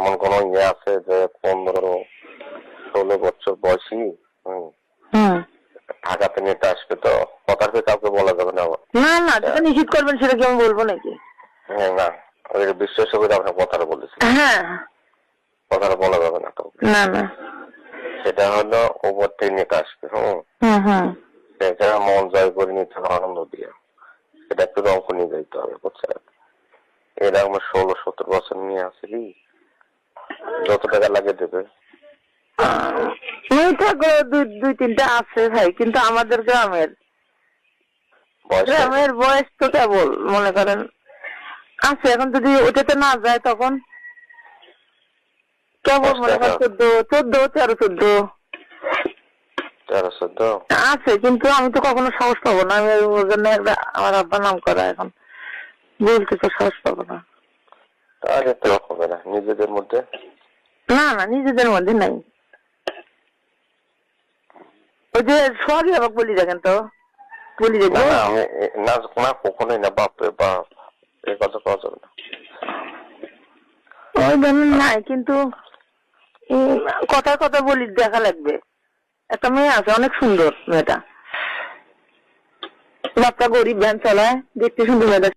এমন কোন ইয়ে আছে যে 15-16 বছর বয়সী ঢাকাতে নিতে আসবে? তো কথার কাউকে বলা যাবে না। না না, যেটা নিশ্চিত করবেন সেটা কি আমি বলবো নাকি? হ্যাঁ, না বিশ্বাস করে আপনার কথাটা বলেছি। হ্যাঁ, কথাটা বলা যাবে না কাউকে। না না, সেটা হলো উপর থেকে নিতে আসবে। সেটা মন জয় করে নিতে হবে আনন্দ দিয়ে। সেটা একটু অঙ্ক নিয়ে যাইতে হবে, বুঝছেন? এরা আমার 16-17 বছর নিয়ে আসে কি যত টাকা লাগে দেবে। দুই তিনটা আছে ভাই, কিন্তু আমাদের গ্রামের বয়স তো কেবল মনে করেন আছে। এখন যদি ওটাতে না যায় তখন কেবল মনে করেন 13-14 আছে, কিন্তু আমি তো কখনো সাহস পাবো না। আমি ওর জন্য আমার আব্বা নাম করা, এখন বলতে তো সাহস পাবো না। তাহলে তো হবে না নিজেদের মধ্যে। না না, নিজেদের মধ্যে নাই। ওই যে সবই আমাকে বলি দেখেন তো, বলি দেখবো আমি না কখনোই না। বাপরে বাপ, এই কথা পাওয়া যাবে না। ওই ধরনের নাই, কিন্তু কথার কথা বলি দেখা লাগবে। একটা মেয়ে আছে অনেক সুন্দর, মেয়েটা বাচ্চা গরিব, ভ্যান চালায়, দেখতে সুন্দর মেয়েটা।